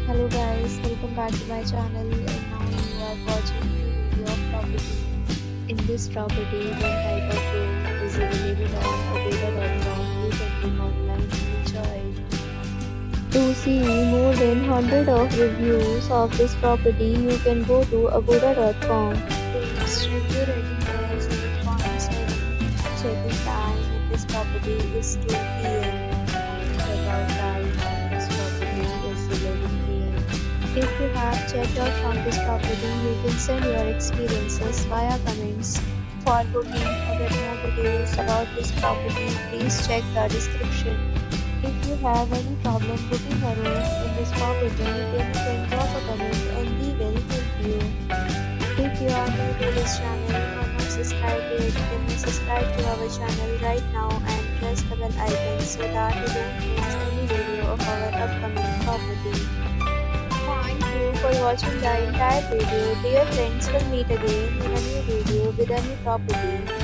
Hello guys, welcome back to my channel and now you are watching new video of property. In this property, one type of room is available on agoda.com. You can book online and enjoy it. To see more than 100 of reviews of this property, you can go to agoda.com. Its review rating is 8.7. Check-in time in this property is 2 p.m. Check-out time of this property is 11 p.m. If you have checked out from this property, you can send your experiences via comments. For booking or get more details about this property, please check the description. If you have any problem booking a room in this property, then you can drop a comment and we will help you. If you are new to this channel or not subscribed to it, then subscribe to our channel right now and press the bell icon so that you don't miss any video of our upcoming property. Thank you for watching the entire video. Dear friends, we'll meet again in a new video with a new property.